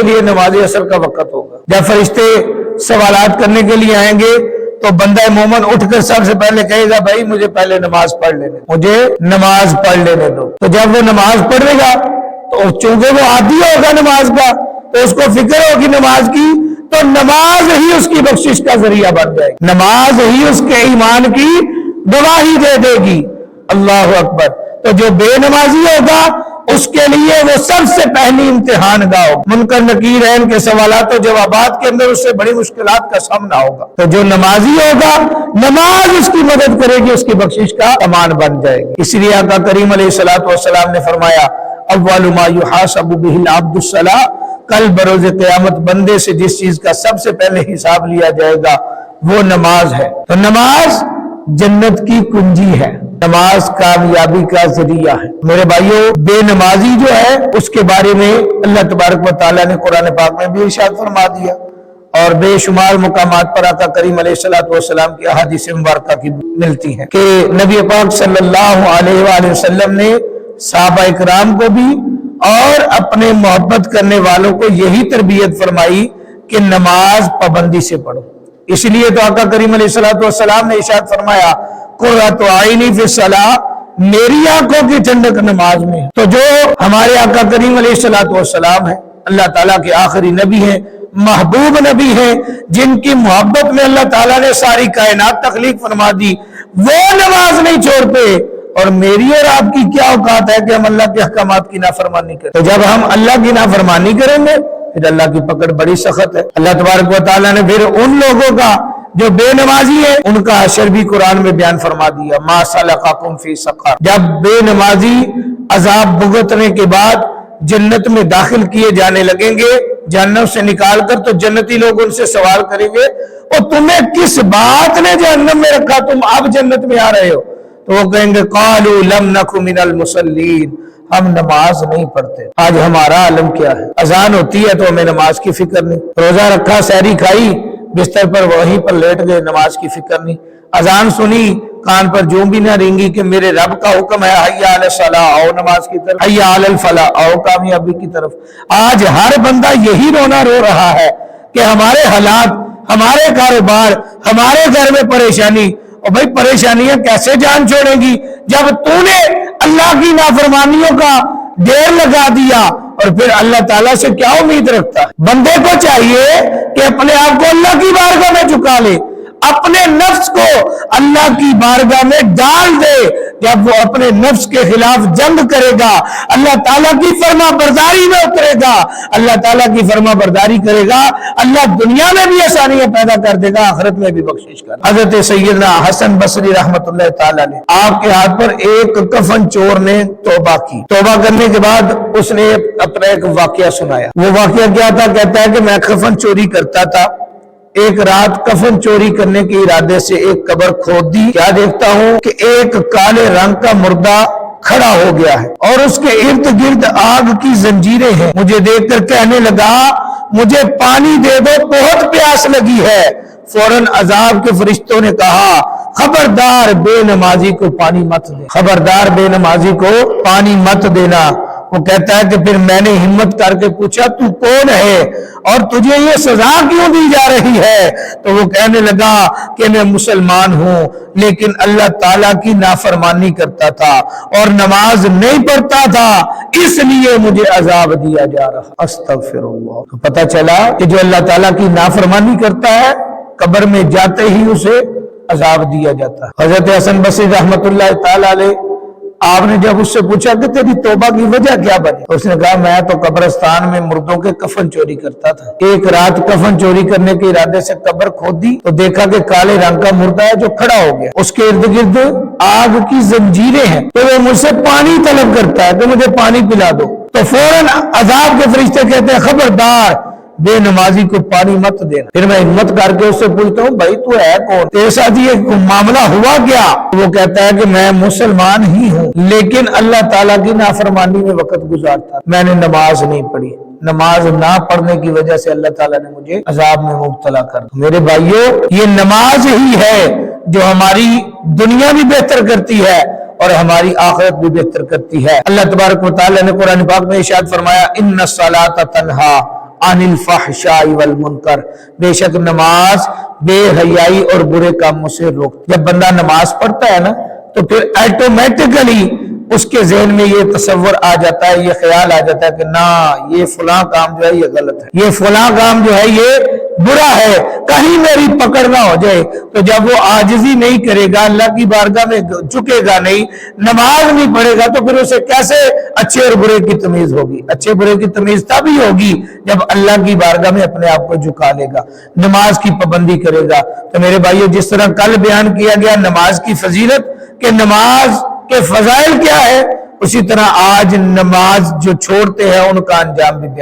کے لیے نماز عصر کا وقت ہوگا۔ جب فرشتے سوالات کرنے کے لیے آئیں گے تو بندہ مومن اٹھ کر سب سے پہلے کہے گا بھائی مجھے پہلے نماز پڑھ لینے دو، مجھے نماز پڑھ لینے دو۔ تو جب وہ نماز پڑھے گا تو چونکہ وہ عادی ہوگا نماز کا، تو اس کو فکر ہوگی نماز کی، تو نماز ہی اس کی بخشش کا ذریعہ بن جائے گی، نماز ہی اس کے ایمان کی گواہی دے دے گی۔ اللہ اکبر۔ تو جو بے نمازی ہوگا اس کے لیے وہ سب سے پہلی امتحان گاہ ہوگا، منکر نکیر ہے ان کے سوالات و جوابات کے اندر اس سے بڑی مشکلات کا سامنا ہوگا۔ تو جو نمازی ہوگا نماز اس کی مدد کرے گی، اس کی بخشش کا امان بن جائے گی۔ اس لیے آقا کریم علیہ السلام نے فرمایا اول ما یحاسب به العبد الصلاۃ، کل بروز قیامت بندے سے جس چیز کا سب سے پہلے حساب لیا جائے گا وہ نماز ہے۔ تو نماز جنت کی کنجی ہے، نماز کامیابی کا ذریعہ ہے۔ میرے بھائیوں، بے نمازی جو ہے اس کے بارے میں اللہ تبارک و تعالیٰ نے قرآن پاک میں بھی ارشاد فرما دیا، اور بے شمار مقامات پر آقا کریم علیہ السلام کی احادیث مبارکہ کی ملتی ہیں کہ نبی پاک صلی اللہ علیہ وآلہ وسلم نے صحابہ اکرام کو بھی اور اپنے محبت کرنے والوں کو یہی تربیت فرمائی کہ نماز پابندی سے پڑھو۔ اس لیے تو آقا کریم علیہ السلام نے ارشاد فرمایا قرۃ عینی فی الصلاۃ، میری آنکھوں کی ٹھنڈک نماز میں ہے۔ تو جو ہمارے آقا کریم علیہ السلام ہیں، اللہ تعالیٰ کے آخری نبی ہیں، محبوب نبی ہیں، جن کی محبت میں اللہ تعالیٰ نے ساری کائنات تخلیق فرما دی، وہ نماز نہیں چھوڑتے، اور میری اور آپ کی کیا اوقات ہے کہ ہم اللہ کے احکامات کی نافرمانی کریں؟ تو جب ہم اللہ کی نافرمانی کریں گے پھر اللہ کی پکڑ بڑی سخت ہے۔ اللہ تبارک و تعالیٰ نے پھر ان لوگوں کا جو بے نمازی ہے ان کا حشر بھی قرآن میں بیان فرما دیا، ما سلککم فی سقر۔ جب بے نمازی عذاب بھگتنے کے بعد جنت میں داخل کیے جانے لگیں گے، جہنم سے نکال کر، تو جنتی لوگ ان سے سوال کریں گے اور تمہیں کس بات نے جہنم میں رکھا، تم اب جنت میں آ رہے ہو؟ تو وہ کہیں گے قالوا لم نک من المصلین، ہم نماز نہیں پڑھتے۔ آج ہمارا عالم کیا ہے، اذان ہوتی ہے تو ہمیں نماز کی فکر نہیں، روزہ رکھا، سحری کھائی، بستر پر وہیں پر لیٹ گئے، نماز کی فکر نہیں، اذان سنی، کان پر جو بھی نہ رینگی کہ میرے رب کا حکم ہے حی علی الصلاۃ، آؤ نماز کی طرف، حی علی الفلاح، آؤ کامیابی کی طرف۔ آج ہر بندہ یہی رونا رو رہا ہے کہ ہمارے حالات، ہمارے کاروبار، ہمارے گھر میں پریشانی۔ اور بھائی پریشانیاں کیسے جان چھوڑے گی جب تو نے اللہ کی نافرمانیوں کا ڈیر لگا دیا، اور پھر اللہ تعالیٰ سے کیا امید رکھتا ہے؟ بندے کو چاہیے کہ اپنے آپ کو اللہ کی بارگاہ میں جھکا لے، اپنے نفس کو اللہ کی بارگاہ میں ڈال دے۔ جب وہ اپنے نفس کے خلاف جنگ کرے گا، اللہ تعالیٰ کی فرما برداری میں اترے گا، اللہ تعالیٰ کی فرما برداری کرے گا، اللہ دنیا میں بھی آسانیاں پیدا کر دے گا، آخرت میں بھی بخشش کر۔ حضرت سیدنا حسن بصری رحمت اللہ تعالیٰ نے، آپ کے ہاتھ پر ایک کفن چور نے توبہ کی، توبہ کرنے کے بعد اس نے اپنا ایک واقعہ سنایا۔ وہ واقعہ کیا تھا؟ کہتا ہے کہ میں کفن چوری کرتا تھا، ایک رات کفن چوری کرنے کے ارادے سے ایک قبر کھود دی، کیا دیکھتا ہوں کہ ایک کالے رنگ کا مردہ کھڑا ہو گیا ہے اور اس کے ارد گرد آگ کی زنجیریں ہیں۔ مجھے دیکھ کر کہنے لگا مجھے پانی دے دو، بہت پیاس لگی ہے۔ فوراً عذاب کے فرشتوں نے کہا خبردار بے نمازی کو پانی مت دے، خبردار بے نمازی کو پانی مت دینا۔ وہ کہتا ہے کہ پھر میں نے ہمت کر کے پوچھا تو کون ہے اور تجھے یہ سزا کیوں دی جا رہی ہے؟ تو وہ کہنے لگا کہ میں مسلمان ہوں لیکن اللہ تعالیٰ کی نافرمانی کرتا تھا اور نماز نہیں پڑھتا تھا، اس لیے مجھے عذاب دیا جا رہا۔ استغفر اللہ۔ تو پتہ چلا کہ جو اللہ تعالیٰ کی نافرمانی کرتا ہے قبر میں جاتے ہی اسے عذاب دیا جاتا ہے۔ حضرت حسن بصری رحمت اللہ تعالیٰ علیہ، آپ نے جب اس سے پوچھا کہ تیری توبہ کی وجہ کیا بنی؟ اس نے کہا میں تو قبرستان میں مردوں کے کفن چوری کرتا تھا، ایک رات کفن چوری کرنے کے ارادے سے قبر کھودی تو دیکھا کہ کالے رنگ کا مردہ ہے جو کھڑا ہو گیا، اس کے ارد گرد آگ کی زنجیریں ہیں، تو وہ مجھ سے پانی طلب کرتا ہے کہ مجھے پانی پلا دو۔ تو فوراً عذاب کے فرشتے کہتے ہیں خبردار بے نمازی کو پانی مت دینا۔ پھر میں ہمت کر کے اس سے پوچھتا ہوں بھائی تو ہے کون، تیرے ساتھ یہ معاملہ ہوا کیا؟ وہ کہتا ہے کہ میں مسلمان ہی ہوں لیکن اللہ تعالیٰ کی نافرمانی میں وقت گزارتا، میں نے نماز نہیں پڑھی، نماز نہ پڑھنے کی وجہ سے اللہ تعالیٰ نے مجھے عذاب میں مبتلا کر دیا۔ میرے بھائیوں، یہ نماز ہی ہے جو ہماری دنیا بھی بہتر کرتی ہے اور ہماری آخرت بھی بہتر کرتی ہے۔ اللہ تبارک و تعالیٰ نے قرآن پاک میں ارشاد فرمایا ان الصلاۃ تنہا عن الفحشاء والمنکر، بے شک نماز بے حیائی اور برے کاموں سے روکتی۔ جب بندہ نماز پڑھتا ہے نا تو پھر ایٹومیٹکلی اس کے ذہن میں یہ تصور آ جاتا ہے، یہ خیال آ جاتا ہے کہ نہ یہ فلاں کام جو ہے یہ غلط ہے، یہ فلاں کام جو ہے یہ برا ہے، کہیں میری پکڑ نہ ہو جائے۔ تو جب وہ عاجزی نہیں کرے گا، اللہ کی بارگاہ میں جھکے گا نہیں، نماز نہیں پڑھے گا، تو پھر اسے کیسے اچھے اور برے کی تمیز ہوگی؟ اچھے برے کی تمیز تب ہی ہوگی جب اللہ کی بارگاہ میں اپنے آپ کو جھکا لے گا، نماز کی پابندی کرے گا۔ تو میرے بھائیو، جس طرح کل بیان کیا گیا نماز کی فضیلت کہ نماز کے فضائل کیا ہے، اسی طرح آج نماز جو چھوڑتے ہیں ان کا انجام بھی بیان